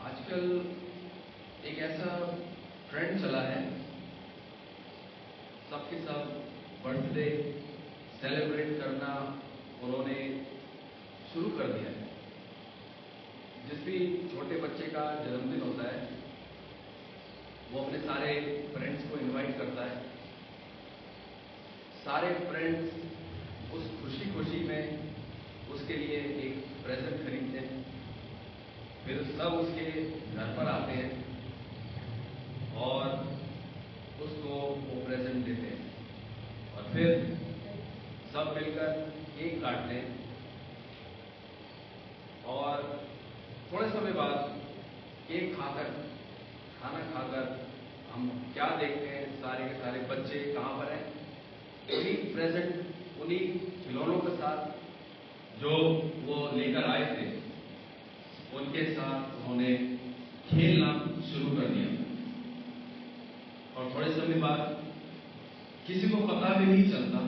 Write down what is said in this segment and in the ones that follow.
आजकल एक ऐसा ट्रेंड चला है, सबके सब बर्थडे सेलिब्रेट करना उन्होंने शुरू कर दिया है। जिस भी छोटे बच्चे का जन्मदिन होता है वो अपने सारे फ्रेंड्स को इनवाइट करता है। सारे फ्रेंड्स उस खुशी खुशी में उसके लिए एक प्रेजेंट खरीदते हैं, फिर सब उसके घर पर आते हैं और उसको वो प्रेजेंट देते हैं और फिर सब मिलकर केक काटते हैं। और थोड़े समय बाद केक खाकर, खाना खाकर हम क्या देखते हैं, सारे के सारे बच्चे कहाँ पर हैं? उन्हीं प्रेजेंट, उन्हीं खिलौनों के साथ जो वो लेकर आए थे उनके साथ उन्होंने खेलना शुरू कर दिया। और थोड़े समय बाद किसी को पता भी नहीं चलता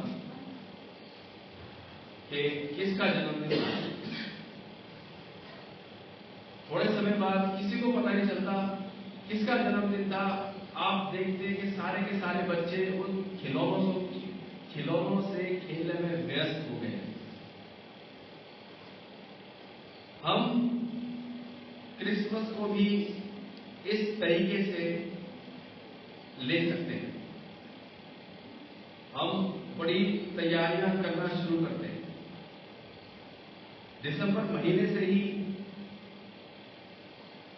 कि किसका जन्मदिन था। थोड़े समय बाद किसी को पता नहीं चलता किसका जन्मदिन था। आप देखते हैं कि सारे के सारे बच्चे उन खिलौनों से खेलने में व्यस्त हो गए। हम क्रिसमस को भी इस तरीके से ले सकते हैं। हम बड़ी तैयारियां करना शुरू करते हैं। दिसंबर महीने से ही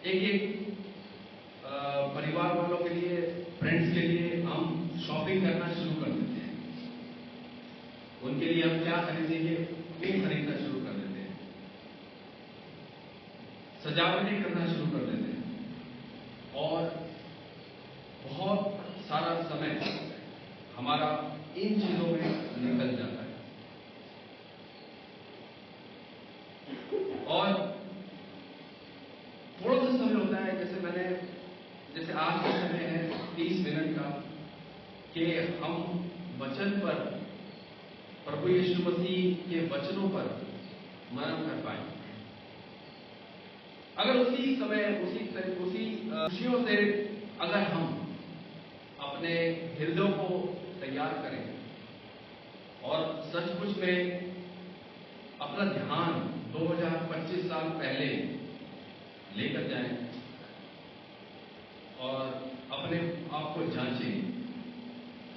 एक परिवार वालों के लिए, फ्रेंड्स के लिए हम शॉपिंग करना शुरू कर देते हैं। उनके लिए हम क्या खरीदेंगे, वे खरीदना शुरू कर देते हैं। सजावटें करना शुरू कर देते हैं और बहुत सारा समय हमारा इन चीजों में निकल जाता है। और थोड़ा सा समय होता है, जैसे आज का समय है 30 मिनट का, कि हम वचन पर, प्रभु यीशु मसीह के वचनों पर मनन कर पाए। अगर उसी समय उसी खुशियों से अगर हम अपने हृदयों को तैयार करें और सचमुच में अपना ध्यान 2025 साल पहले लेकर जाएं और अपने आप को जांचें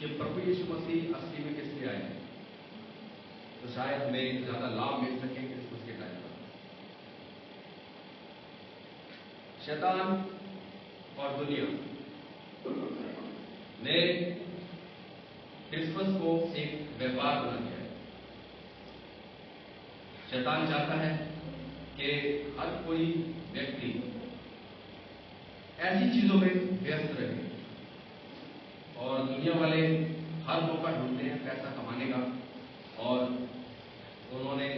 कि प्रभु यीशु मसीह असली में किस लिए आए हैं, तो शायद हमें ज्यादा लाभ मिल सके क्रिसमस के टाइम पर। शैतान और दुनिया ने क्रिसमस को एक व्यापार बना दिया है। शैतान चाहता है कि हर कोई व्यक्ति ऐसी चीजों में व्यस्त रहे और दुनिया वाले हर मौका ढूंढते हैं पैसा कमाने का, और उन्होंने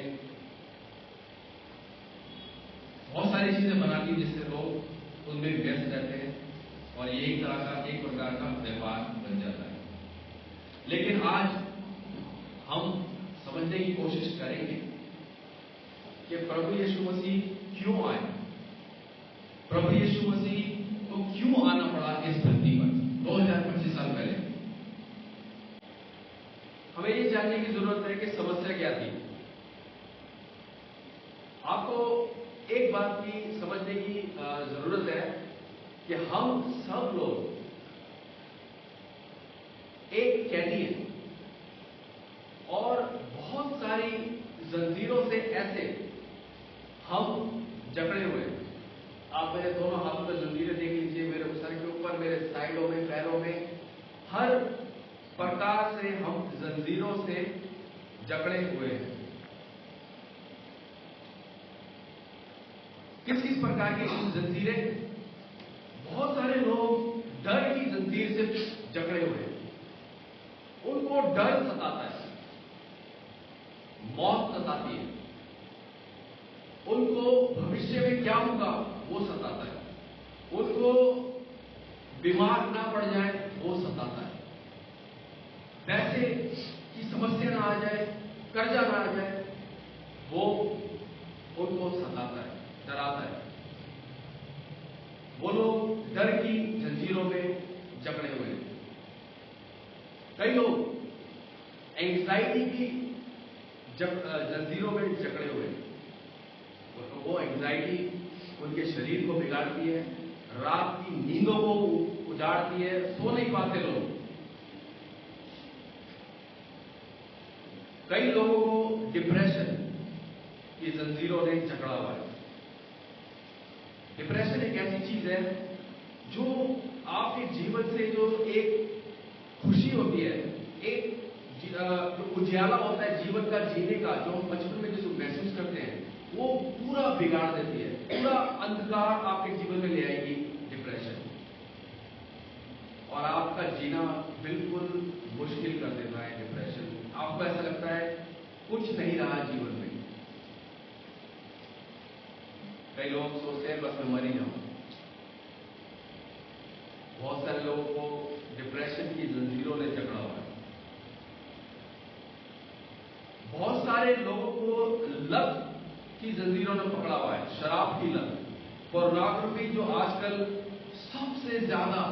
बहुत सारी चीजें बना दी जिससे लोग उनमें व्यस्त रहते हैं और ये एक प्रकार का व्यापार बन जाता है। लेकिन आज हम समझने की कोशिश करेंगे कि प्रभु यीशु मसीह क्यों आए, प्रभु यीशु मसीह को क्यों आना पड़ा इस धरती पर 2025 साल पहले। हमें ये जानने की जरूरत है कि समस्या क्या थी। आपको एक बात की समझने की जरूरत है कि हम सब लोग एक कैदी हैं और बहुत सारी जंजीरों से ऐसे हम जकड़े हुए हैं। आप मेरे दोनों हाथों में जंजीरें देख लीजिए, मेरे सर के ऊपर, मेरे साइडों में, पैरों में, हर प्रकार से हम जंजीरों से जकड़े हुए हैं। किस किस प्रकार की जंजीरें? बहुत सारे लोग डर की जंजीर से जकड़े हुए हैं। उनको डर सताता है, मौत सताती है, उनको भविष्य में क्या होगा वो सताता है, उनको बीमार ना पड़ जाए वो सताता है, पैसे की समस्या ना आ जाए, कर्जा ना आ जाए वो उनको सताता है, डराता है। डर की जंजीरों में जकड़े हुए हैं। कई लोग एंग्जाइटी की जंजीरों में जकड़े हुए हैं। वो एंग्जाइटी उनके शरीर को बिगाड़ती है, रात की नींदों को उजाड़ती है, सो नहीं पाते लोग। कई लोगों को डिप्रेशन की जंजीरों ने जकड़ा हुआ है। डिप्रेशन एक ऐसी चीज है जो आपके जीवन से जो एक खुशी होती है, एक जो उजियाला होता है जीवन का जीने का, जो हम बचपन में जो महसूस करते हैं, वो पूरा बिगाड़ देती है, पूरा अंधकार आपके जीवन में ले आएगी डिप्रेशन, और आपका जीना बिल्कुल मुश्किल कर देता है डिप्रेशन। आपको ऐसा लगता है कुछ नहीं रहा जीवन में। कई लोग सोचते हैं बस मैं मर ही जाऊं। बहुत सारे लोगों को डिप्रेशन की जंजीरों ने जकड़ा हुआ है। बहुत सारे लोगों को लत की जंजीरों ने पकड़ा हुआ है, शराब की लत, पोर्नोग्राफी, जो आजकल सबसे ज्यादा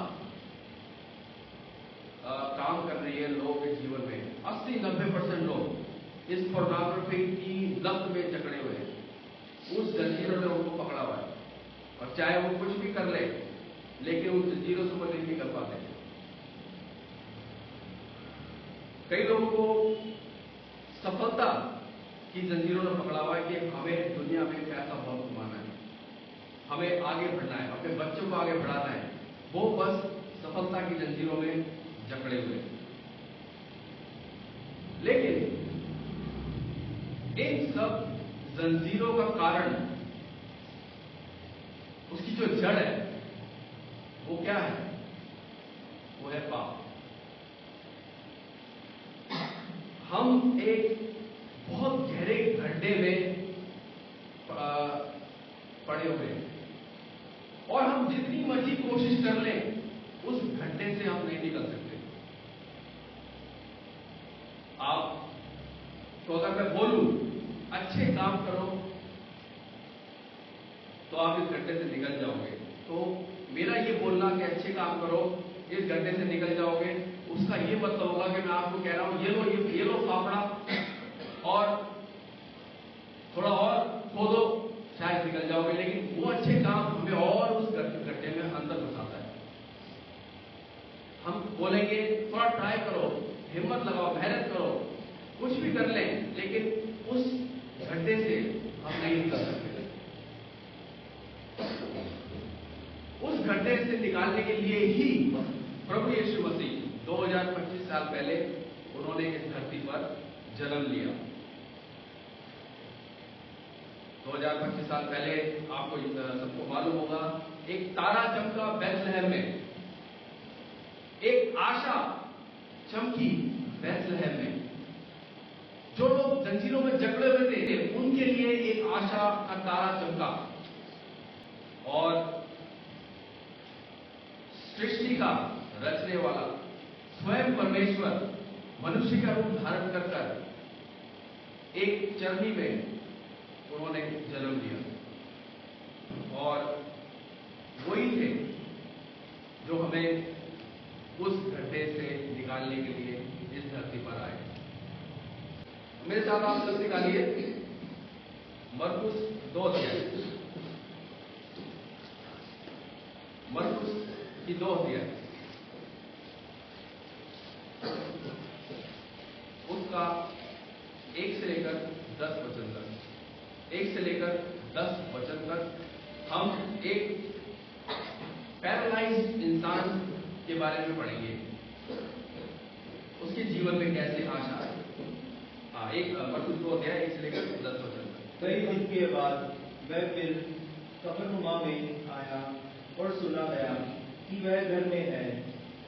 काम कर रही है लोगों के जीवन में। 80-90% लोग इस पोर्नोग्राफी की लत में जकड़े हुए हैं। उस जंजीरों ने उनको पकड़ा हुआ है, और चाहे वो कुछ भी कर ले, लेकिन उन जंजीरों से वो नहीं निकल पाते। कई लोगों को सफलता की जंजीरों ने पकड़ा हुआ है कि हमें दुनिया में पैसा बहुत कमाना है, हमें आगे बढ़ना है, अपने बच्चों को आगे बढ़ाना है। वो बस सफलता की जंजीरों में जकड़े हुए हैं। लेकिन इन सब जंजीरों का कारण, उसकी जो जड़ है, वो क्या है? वो है पाप। हम एक बहुत गहरे गड्ढे में पड़े हुए हैं, और हम जितनी मर्जी कोशिश कर लें, उस गड्ढे से हम नहीं निकल सकते। आप तो अगर मैं बोलूं अच्छे काम करो तो आप इस गड्ढे से निकल जाओगे, तो मेरा ये बोलना कि अच्छे काम करो इस गड्ढे से निकल जाओगे, उसका ये मतलब होगा कि मैं आपको कह रहा हूं ये लो फाफड़ा, और थोड़ा और खोदो, शायद निकल जाओगे। लेकिन वो अच्छे काम हमें और उस गड्ढे में अंदर घुसाता है। हम बोलेंगे थोड़ा ट्राई करो, हिम्मत लगाओ, मेहनत करो, कुछ भी कर लें, लेकिन उस गड्ढे से हम नहीं निकल सकते। उस गड्ढे से निकालने के लिए ही प्रभु यीशु मसीह 2025 साल पहले उन्होंने इस धरती पर जन्म लिया। 2025 साल पहले आपको सबको मालूम होगा, एक तारा चमका बैतलहम में, एक आशा चमकी बैतलहम में। जो लोग जंजीरों में जकड़े हुए थे, उनके लिए एक आशा का तारा चमका, और सृष्टि का रचने वाला स्वयं परमेश्वर मनुष्य का रूप धारण कर एक चरनी में उन्होंने जन्म लिया, और वही थे जो हमें उस गड्ढे से निकालने के लिए इस धरती पर आए। मेरे साथ आप सब निकालिए मरकुस 2 अध्याय, मरकुस की 2 अध्याय, उसका 1 से लेकर 10 वचन तक, 1 से लेकर 10 वचन तक हम एक पैरालाइज्ड इंसान के बारे में पढ़ेंगे, उसके जीवन में कैसे आशा है। एक मरकुस 2 अध्याय 1 से लेकर 10 वचन तक। कई दिन के बाद वह फिर कफरनहूम में आया और सुना गया कि वह घर में है।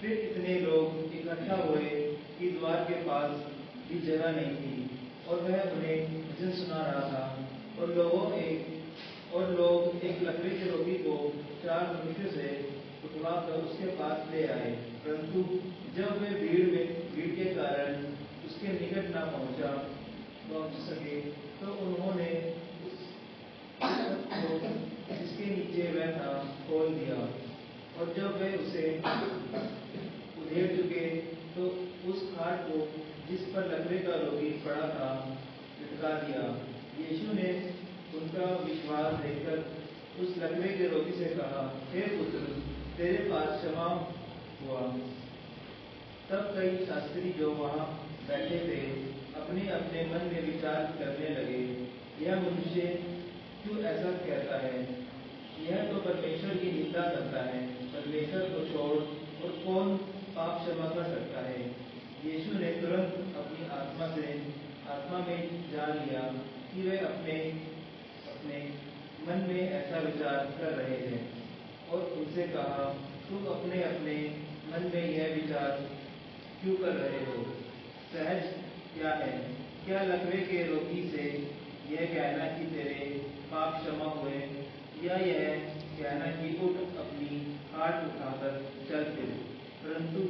फिर इतने लोग इकट्ठा हुए कि द्वार के पास भी जगह नहीं थी, और वह उन्हें वचन सुना रहा था। और लोग एक लकड़ी की रोटी को 4 मनुष्य से उठवा कर उसके पास ले आए, परंतु जब वे भीड़ के कारण उसके निकट न पहुंच सके, तो उन्होंने उस जिसके नीचे वह था खोल दिया, और और जब वे उसे उधेड़ चुके तो उस खाट को जिस पर लकवे का रोगी पड़ा था लटका दिया। यीशु ने उनका विश्वास देखकर उस लकवे के रोगी से कहा, हे पुत्र, तेरे पास क्षमा हुआ। तब कई शास्त्री जो वहां बैठे थे अपने अपने मन में विचार करने लगे, यह मनुष्य क्यों ऐसा कहता है? यह तो परमेश्वर की निंदा करता है। परमेश्वर को छोड़ और कौन पाप क्षमा कर सकता है? यीशु ने तुरंत अपनी आत्मा में जान लिया कि वे अपने अपने मन में ऐसा विचार कर रहे हैं और उनसे कहा, तुम अपने अपने मन में यह विचार क्यों कर रहे हो? सहज क्या है? क्या लकवे के रोगी से यह कहना कि तेरे पाप क्षमा हुए, या यह कहना कि उठ अपनी खाट उठाकर चल फिर? परंतु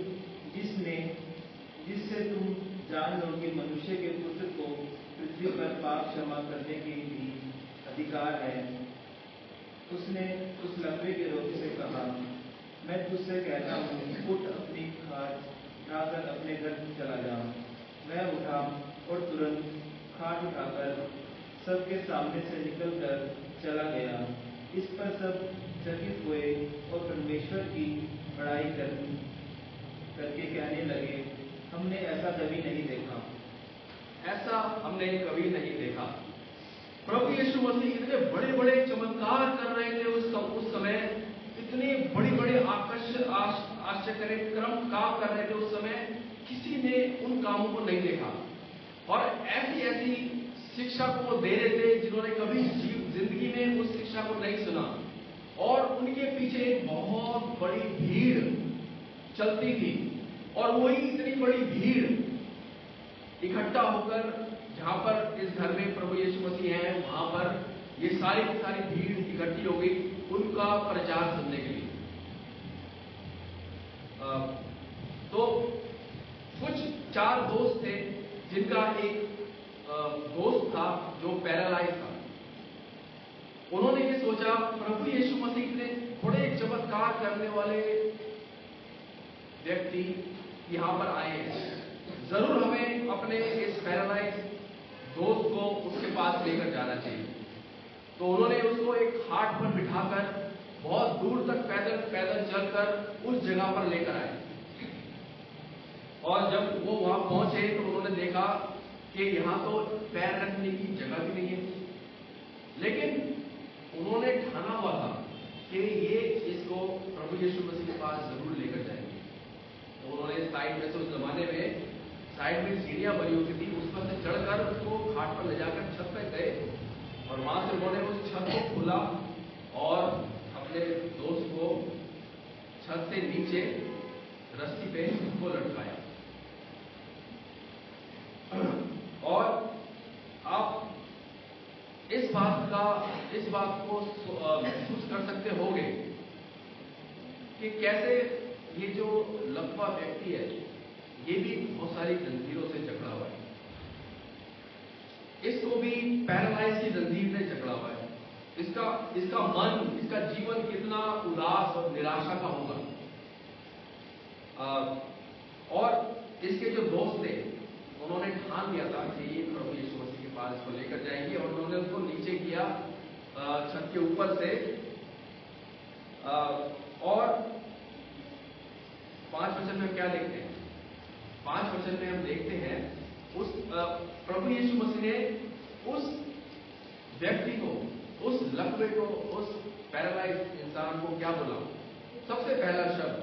जिससे तुम जान लो कि मनुष्य के पुत्र को पृथ्वी पर पाप क्षमा करने के भी अधिकार है, उसने उस लकवे के रोगी से कहा, मैं तुझसे कहता हूँ, उठ अपनी खाट उठाकर अपने घर चला जा। वह उठा और तुरंत खाट उठाकर सबके सामने से निकलकर चला गया। इस पर सब चकित हुए और परमेश्वर की बड़ाई करके कहने लगे, हमने ऐसा कभी नहीं देखा। ऐसा हमने कभी नहीं देखा। प्रभु यीशु मसीह इतने बड़े बड़े चमत्कार कर रहे थे उस समय, इतने बड़े बड़े आश्चर्य क्रम काम कर रहे थे उस समय, किसी ने उन कामों को नहीं देखा। और ऐसी ऐसी शिक्षा को वो दे रहे थे जिन्होंने कभी जिंदगी में उस शिक्षा को नहीं सुना। और उनके पीछे एक बहुत बड़ी भीड़ चलती थी, और वही इतनी बड़ी भीड़ इकट्ठा होकर जहां पर इस घर में प्रभु यीशु मसीह है, वहां पर ये सारी की सारी भीड़ इकट्ठी हो गई उनका प्रचार सुनने के लिए। तो कुछ 4 दोस्त थे, जिनका एक दोस्त था जो पैरालाइज था। उन्होंने ये सोचा, प्रभु यीशु मसीह इतने बड़े चमत्कार करने वाले व्यक्ति यहां पर आए हैं, जरूर हमें अपने इस पैरालाइज दोस्त को उसके पास लेकर जाना चाहिए। तो उन्होंने उसको एक खाट पर बिठाकर बहुत दूर तक पैदल चलकर उस जगह पर लेकर आए। और जब वो वहां पहुंचे तो उन्होंने देखा कि यहां तो पैर रखने की जगह भी नहीं है, लेकिन उन्होंने ठाना हुआ था कि ये इसको प्रभु यीशु मसीह के पास जरूर लेकर जाएंगे। तो उन्होंने साइड में से, उस जमाने में साइड में सीढ़ियां बनी होती थी, उस पर से चढ़कर उसको घाट पर ले जाकर छत पर गए, और वहां से उन्होंने उस छत को खोला और अपने दोस्त को छत से नीचे रस्सी पे उसको लटकाया। और आप इस बात को महसूस कर सकते होंगे कि कैसे ये जो लकवा व्यक्ति है, ये भी बहुत सारी जंजीरों से जकड़ा हुआ है। इसको भी पैरालाइज की जंजीर से जकड़ा हुआ है। इसका मन, इसका जीवन कितना उदास और निराशा का होगा। और इसके जो दोस्त थे, उन्होंने ठान लिया था कि ये प्रभु यीशु मसीह के पास इसको लेकर जाएंगे, और उन्होंने उसको नीचे किया छत के ऊपर से। और 5 वचन में क्या देखते हैं? 5 वचन में हम देखते हैं उस प्रभु यीशु मसीह ने उस व्यक्ति को, उस लकवे को, उस पैरालाइज इंसान को क्या बोला? सबसे पहला शब्द,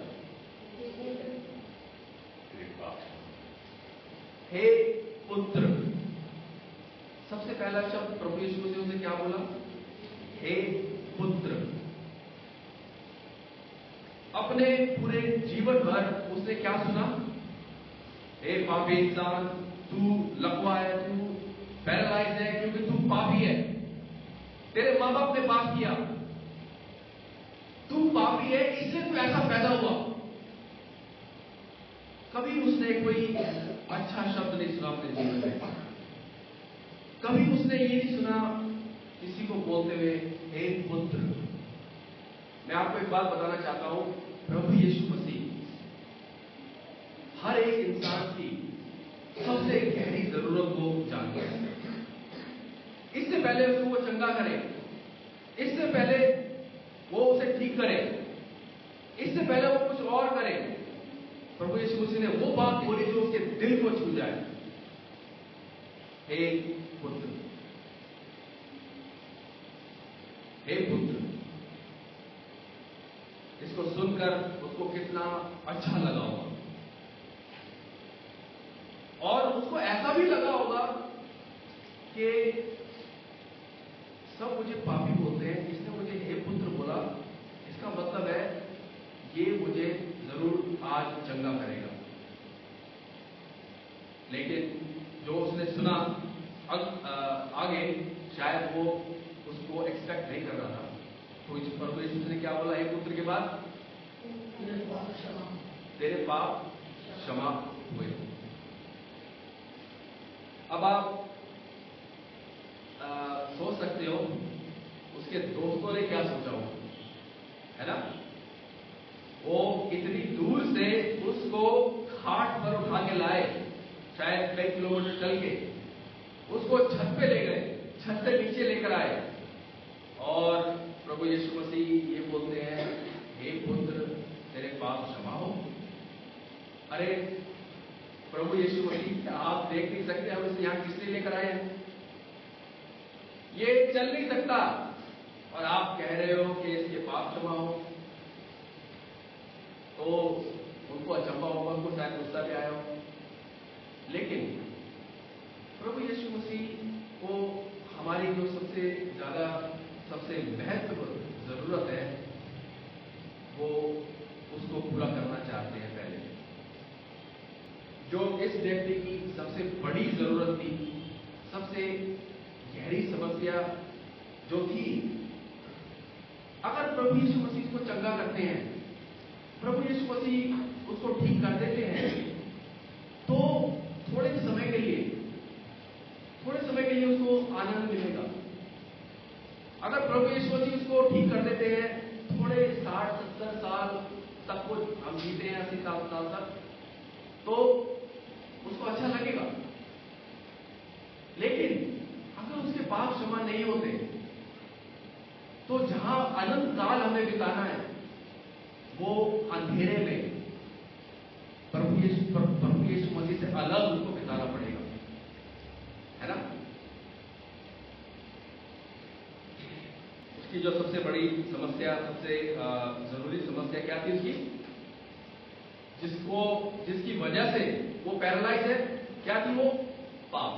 हे पुत्र। सबसे पहला शब्द प्रभु यीशु मसीह उसे क्या बोला? हे पुत्र। अपने पूरे जीवन भर उसने क्या सुना? हे पापी इंसान, तू लकवा है, तू पैरालाइज है क्योंकि तू पापी है, तेरे माँ बाप ने पाप किया, तू पापी है इसलिए तू ऐसा पैदा हुआ। कभी उसने कोई अच्छा शब्द नहीं सुना अपने जीवन में। कभी उसने ये नहीं सुना किसी को बोलते हुए हे पुत्र। मैं आपको एक बात बताना चाहता हूं प्रभु यीशु मसीह हर एक इंसान की सबसे गहरी जरूरत को जानते हैं। इससे पहले उसको वो चंगा करे, इससे पहले वो उसे ठीक करे, इससे पहले वो कुछ और करे, प्रभु यीशु मसीह ने वो बात बोली जो उसके दिल को छू जाए। हे पुत्र, हे पुत्र। इसको सुनकर उसको कितना अच्छा लगा होगा, और उसको ऐसा भी लगा होगा कि सब मुझे पापी बोलते हैं, इसने मुझे हे पुत्र बोला, इसका मतलब है ये मुझे जरूर आज चंगा करेगा। लेकिन जो उसने सुना आगे, शायद वो उसको एक्सपेक्ट नहीं कर रहा था। तो प्रभु यीशु ने क्या बोला हे पुत्र के बाद? तेरे पाप क्षमा हुए। अब आप सोच सकते हो उसके दोस्तों ने क्या सोचा हो, है ना? वो इतनी दूर से उसको खाट पर उठा के लाए, शायद कई किलोमीटर चल के उसको छत पे ले गए, छत से नीचे लेकर आए, और प्रभु यीशु मसीह ये बोलते हैं हे पुत्र तेरे पाप क्षमा हो। अरे प्रभु यीशु मसीह, क्या आप देख नहीं सकते हम इसे यहां किस लिए लेकर आए हैं? ये चल नहीं सकता और आप कह रहे हो कि इसके पाप क्षमा हो। तो उनको अचंभा होगा, उनको शायद गुस्सा भी आया हो। लेकिन प्रभु यीशु मसीह को हमारी जो सबसे ज्यादा, सबसे महत्वपूर्ण जरूरत है, वो उसको पूरा करना चाहते हैं। पहले जो इस व्यक्ति की सबसे बड़ी जरूरत थी, सबसे गहरी समस्या जो थी, अगर प्रभु यीशु मसीह को चंगा करते हैं, प्रभु यीशु मसीह उसको ठीक कर देते हैं, तो थोड़े समय के लिए उसको आनंद मिलेगा। अगर प्रभु यीशु मसीह उसको ठीक कर देते हैं, थोड़े 60-70 साल तक को हम जीते हैं, 80 साल तक, तो उसको अच्छा लगेगा। लेकिन अगर उसके पाप क्षमा नहीं होते, तो जहां अनंत काल हमें बिताना है, वो अंधेरे में प्रभु यीशु मसीह से अलग उसको बिताना पड़ेगा, है ना? उसकी जो सबसे बड़ी समस्या, सबसे जरूरी समस्या क्या थी उसकी, जिसकी वजह से वो पैरालाइज है, क्या थी वो? पाप।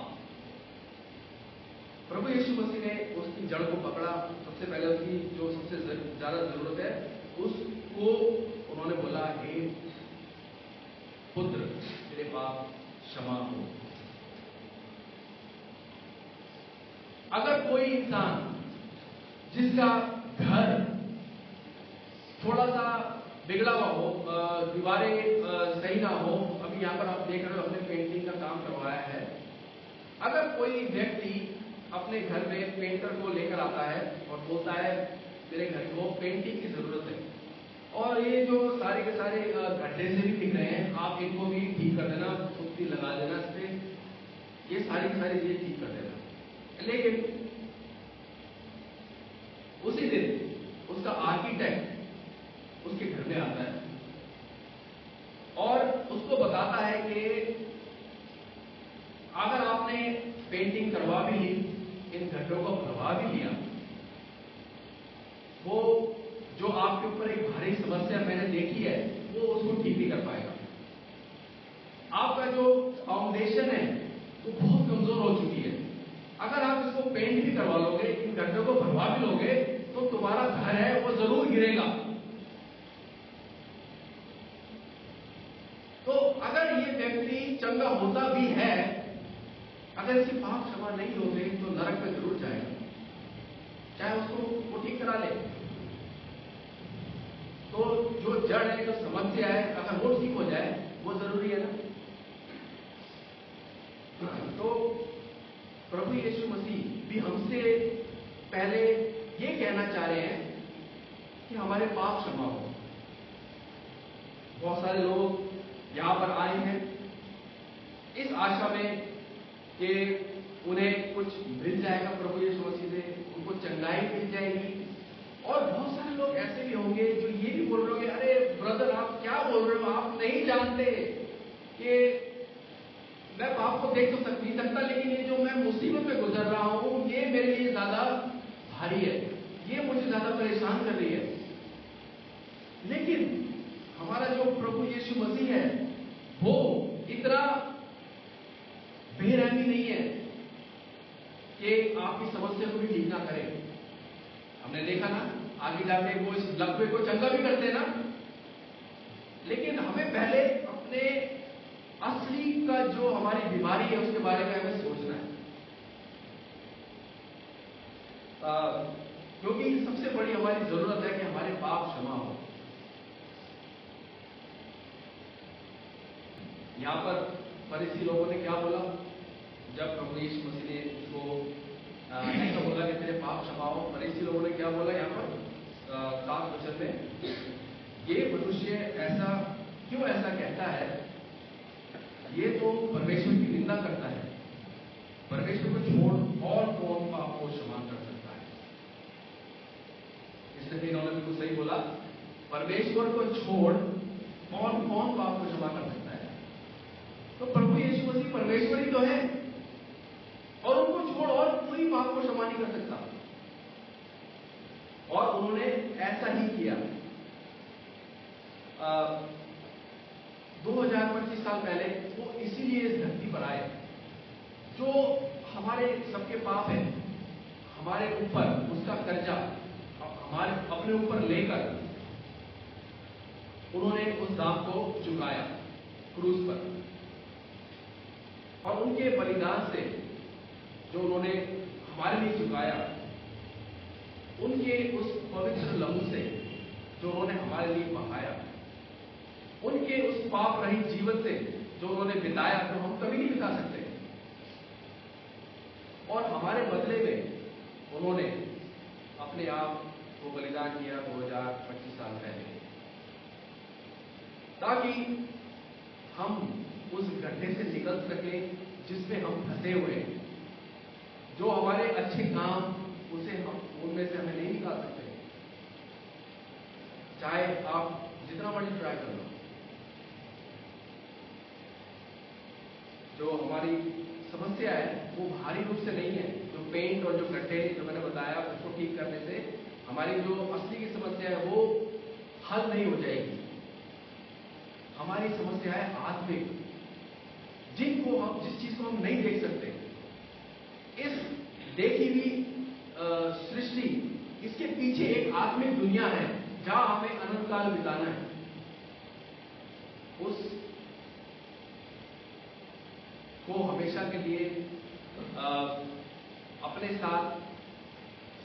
प्रभु यीशु मसीह ने उसकी जड़ को पकड़ा। सबसे पहले उसकी जो सबसे ज्यादा जरूरत है, उसको उन्होंने बोला हे पुत्र तेरे पाप क्षमा हो। अगर कोई इंसान जिसका घर थोड़ा सा बिगड़ा हुआ हो, दीवारें सही ना हो, अभी यहाँ पर आप देख रहे हो हमने पेंटिंग का काम करवाया है। अगर कोई व्यक्ति अपने घर में पेंटर को लेकर आता है और बोलता है मेरे घर को पेंटिंग की जरूरत है, और ये जो सारे के सारे गड्ढे से भी दिख रहे हैं, आप इनको भी ठीक कर देना, पुट्टी लगा देना इस पे, ये सारी चीजें ठीक कर देना। लेकिन उसी दिन उसका आर्किटेक्ट उसके घर में आता है और उसको बताता है कि अगर आपने पेंटिंग करवा भी ली, इन गड्ढों को भरवा भी लिया, वो जो आपके ऊपर एक भारी समस्या मैंने देखी है, वो उसको ठीक नहीं कर पाएगा। आपका जो फाउंडेशन है वो बहुत कमजोर हो चुकी है। अगर आप इसको पेंट भी करवा लोगे, इन गड्ढों को भरवा भी लोगे, तो तुम्हारा घर है वो जरूर गिरेगा। तो अगर ये व्यक्ति चंगा होता भी है, अगर इसके पाप क्षमा नहीं होते, तो नरक में जरूर जाएगा, चाहे उसको वो ठीक करा ले। तो जो जड़ है, जो समस्या है, अगर वो ठीक हो जाए, वो जरूरी है ना। तो प्रभु यीशु मसीह भी हमसे पहले ये कहना चाह रहे हैं कि हमारे पाप क्षमा हो। बहुत सारे लोग यहाँ पर आए हैं इस आशा में कि उन्हें कुछ मिल जाएगा प्रभु यीशु मसीह से, उनको चंगाई मिल जाएगी। और बहुत सारे लोग ऐसे भी होंगे जो ये भी बोल रहे होंगे, अरे ब्रदर आप क्या बोल रहे हो, आप नहीं जानते कि मैं पाप को देख तो नहीं सकता, लेकिन ये जो मैं मुसीबत में गुजर रहा हूं ये मेरे लिए ज्यादा भारी है, ये मुझे ज्यादा परेशान कर रही है। लेकिन हमारा जो प्रभु यीशु मसीह है वो इतना बेरहमी नहीं है कि आपकी समस्या को भी ठीक ना करे। हमने देखा ना आगे जाके वो इस लकवे को चंगा भी करते ना, लेकिन हमें पहले अपने असली का जो हमारी बीमारी है उसके बारे में हमें सोचना है, क्योंकि सबसे बड़ी हमारी जरूरत है कि हमारे पाप क्षमा हो। यहां पर फरीसी लोगों ने क्या बोला जब प्रभु यीशु मसीह ने उसको ऐसा बोला कि तेरे पाप क्षमा हो? फरीसी लोगों ने क्या बोला यहाँ पर 7 वचन में, ये मनुष्य ऐसा क्यों ऐसा कहता है, ये तो परमेश्वर की निंदा करता है, परमेश्वर को छोड़ और कौन पाप को क्षमा कर सकता है? इसलिए इन्होंने बिल्कुल सही बोला, परमेश्वर को छोड़ और कौन पाप को क्षमा कर सकता है? तो प्रभु यीशु मसीह परमेश्वर ही तो है और उनको छोड़ और कोई पाप को क्षमा नहीं कर सकता। और उन्होंने ऐसा ही किया। 2025 साल पहले वो इसीलिए इस धरती पर आए, जो हमारे सबके पाप है हमारे ऊपर उसका कर्जा हमारे अपने ऊपर लेकर उन्होंने उस दाम को चुकाया क्रूस पर। और उनके बलिदान से जो उन्होंने हमारे लिए चुकाया, उनके उस पवित्र लहू से जो उन्होंने हमारे लिए बहाया, उनके उस पाप रहित जीवन से जो उन्होंने बिताया, तो हम कभी नहीं बिता सकते। और हमारे बदले में उन्होंने अपने आप को बलिदान किया 2025 साल पहले, ताकि हम उस गड्ढे से निकल सके जिसमें हम फंसे हुए हैं। जो हमारे अच्छे काम उसे हम उनमें से हमें नहीं निकाल सकते, चाहे आप जितना मर्जी ट्राई कर लो। जो हमारी समस्या है वो भारी रूप से नहीं है, जो पेंट और जो गड्ढे जो मैंने बताया उसको ठीक करने से हमारी जो असली की समस्या है वो हल नहीं हो जाएगी। हमारी समस्या है आत्मिक, जिस चीज को हम नहीं देख सकते। इस देखी हुई सृष्टि, इसके पीछे एक आत्मिक दुनिया है जहां हमें अनंत काल बिताना है। उस को हमेशा के लिए अपने साथ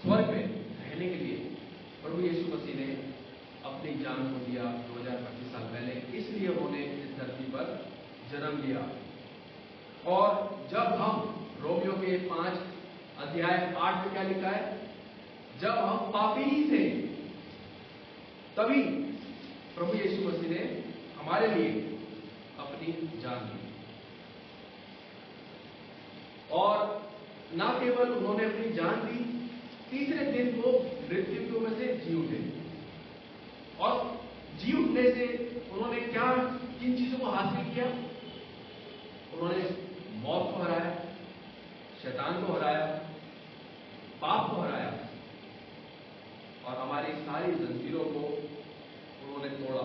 स्वर्ग में रहने के लिए प्रभु यीशु मसीह ने अपनी जान को दिया 2025 साल पहले। इसलिए उन्होंने इस धरती पर जन्म लिया। और जब हम रोमियो के 5 अध्याय 8 में क्या लिखा है, जब हम पापी ही थे तभी प्रभु यीशु मसीह ने हमारे लिए अपनी जान दी। और ना केवल उन्होंने अपनी जान दी, तीसरे दिन वो मृत्यु में से जी उठे। और जी उठने से उन्होंने क्या किन चीजों को हासिल किया? उन्होंने मौत को हराया, शैतान को हराया, पाप को हराया और हमारी सारी जंजीरों को उन्होंने तोड़ा।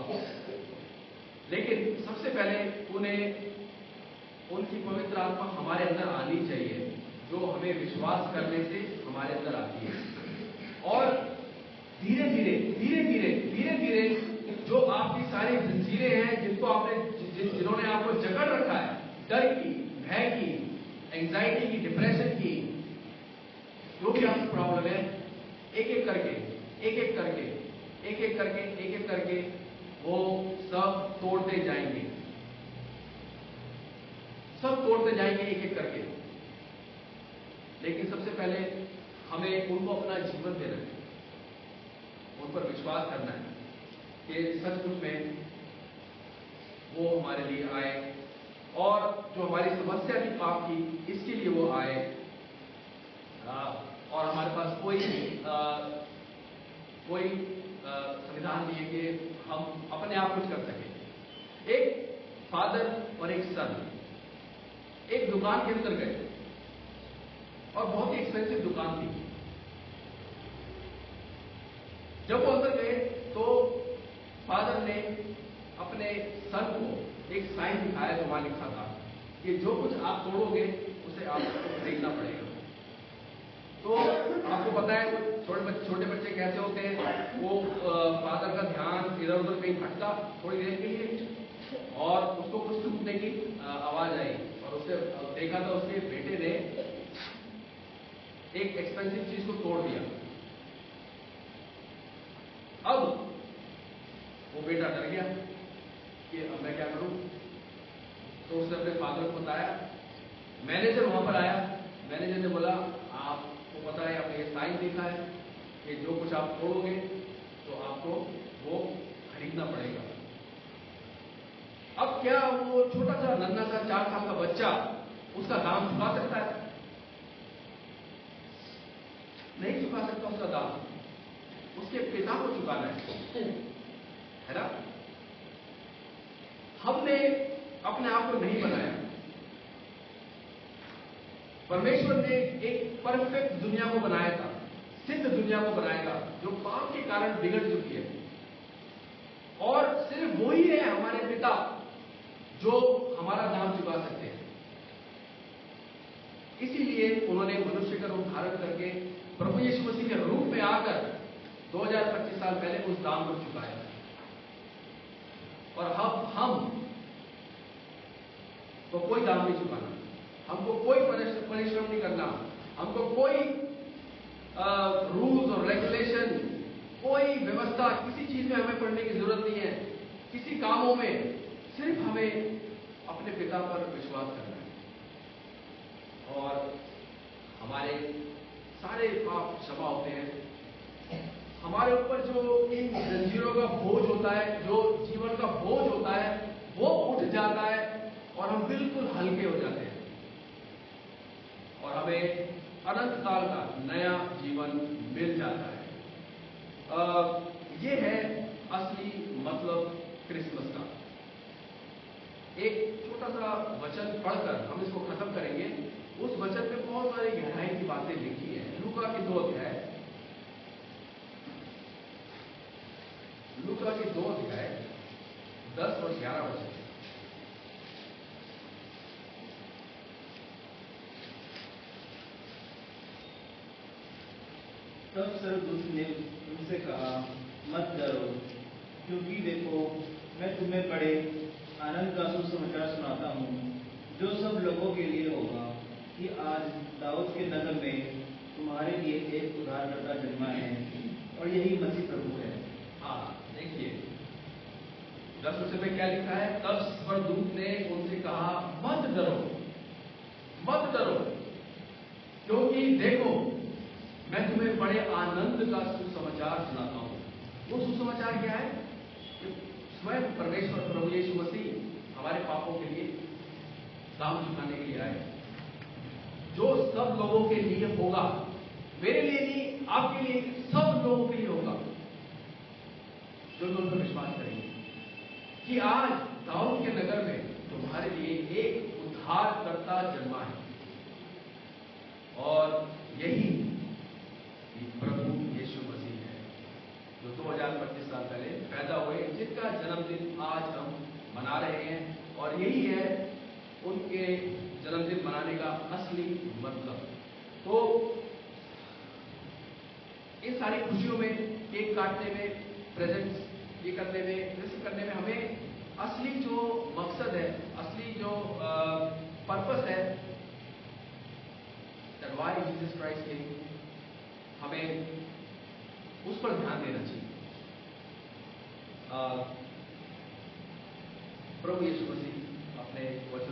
लेकिन सबसे पहले उन्हें उनकी पवित्र आत्मा हमारे अंदर आनी चाहिए, जो हमें विश्वास करने से हमारे अंदर आती है। और धीरे धीरे धीरे धीरे धीरे धीरे जो आपकी सारी जंजीरें हैं, जिन्होंने आपको जकड़ रखा है, डर की, भय की, एंजाइटी की, डिप्रेशन की, जो भी आपकी प्रॉब्लम है, एक एक करके वो सब तोड़ते जाएंगे, सब तोड़ते जाएंगे एक एक करके। लेकिन सबसे पहले हमें उनको अपना जीवन देना है, उन पर विश्वास करना है कि सचमुच में वो हमारे लिए आए, और जो हमारी समस्या थी पाप की, इसके लिए वो आए। और हमारे पास कोई संविधान नहीं है कि हम अपने आप कुछ कर सकें। एक फादर और एक सन एक दुकान के अंदर गए, और बहुत ही एक्सपेंसिव दुकान थी। जब वो अंदर गए तो फादर ने अपने सन को एक साइन दिखाया जो वहां लिखा था कि जो कुछ आप तोड़ोगे उसे आपको खरीदना पड़ेगा। तो आपको पता है छोटे बच्चे कैसे होते हैं, वो फादर का ध्यान इधर उधर कहीं भटका थोड़ी देर के लिए, और उसको कुछ टूटने की आवाज आई, और उससे देखा था उसके बेटे ने एक एक्सपेंसिव चीज को तोड़ दिया। अब वो बेटा डर गया कि अब मैं क्या करूं, तो उसने अपने फादर को बताया। मैनेजर वहां पर आया, मैनेजर ने बोला आपको पता है, आपने ये साइन देखा है कि जो कुछ आप तोड़ोगे तो आपको वो खरीदना पड़ेगा। अब क्या वो छोटा सा नन्हा सा 4 साल का बच्चा उसका दाम चुका सकता है? नहीं चुका सकता उसका दाम, उसके पिता को चुकाना है ना। हमने अपने आप को नहीं बनाया, परमेश्वर ने एक परफेक्ट दुनिया को बनाया था, सिद्ध दुनिया को बनाया था, जो पाप के कारण बिगड़ चुकी है। और सिर्फ वही है हमारे पिता जो हमारा दाम चुका सकते हैं। इसीलिए उन्होंने मनुष्य का रूप धारण करके प्रभु यीशु मसीह के रूप में आकर 2025 साल पहले उस दाम को चुकाया। और हम तो कोई दाम नहीं चुकाना, हमको कोई परिश्रम नहीं करना, हमको कोई रूल्स और रेगुलेशन, कोई व्यवस्था, किसी चीज में हमें पढ़ने की जरूरत नहीं है। किसी कामों में सिर्फ हमें अपने पिता पर विश्वास करना है, और हमारे सारे पाप क्षमा होते हैं। हमारे ऊपर जो इन जंजीरों का बोझ होता है, जो जीवन का बोझ होता है, वो उठ जाता है, और हम बिल्कुल हल्के हो जाते हैं, और हमें अनंत काल का नया जीवन मिल जाता है। ये है असली मतलब क्रिसमस का। एक छोटा सा वचन पढ़कर हम इसको खत्म करेंगे। उस वचन में बहुत सारी गहराई की बातें लिखी है। लूका की 2 अध्याय, लूका की 2 अध्याय 10 और 11 वचन। तब स्वर्गदूत ने उनसे कहा, मत डरो, क्योंकि देखो मैं तुम्हें बड़े आनंद का सुसमाचार सुनाता हूँ, जो सब लोगों के लिए होगा, कि आज दाऊद के नगर में तुम्हारे लिए एक उद्धारकर्ता जन्मा है, और यही मसीह प्रभु है। हाँ, देखिए 10 वचन में क्या लिखा है? तब स्वर्गदूत ने उनसे कहा, मत डरो, मत डरो, क्योंकि देखो मैं तुम्हें बड़े आनंद का सुसमाचार सुनाता हूं। वो सुसमाचार क्या है? कि स्वयं परमेश्वर प्रभु यीशु मसीह हमारे पापों के लिए दाम चुकाने के लिए आए, जो सब लोगों के लिए होगा। मेरे लिए नहीं, आपके लिए, सब लोगों के लिए होगा जो लोग विश्वास करेंगे कि आज दाऊद के नगर में तुम्हारे लिए एक उद्धारकर्ता जन्मा है, और यही प्रभु यीशु मसीह है, जो 2025 साल पहले पैदा हुए, जिनका जन्मदिन आज हम मना रहे हैं। और यही है उनके जन्मदिन मनाने का असली मतलब। तो इन सारी खुशियों में, केक काटने में, प्रेजेंट्स ये करने में, रिसीव करने में, हमें असली जो मकसद है, असली जो पर्पस है, that why Jesus Christ came, हमें उस पर ध्यान देना चाहिए। प्रभु यीशु मसीह अपने वचन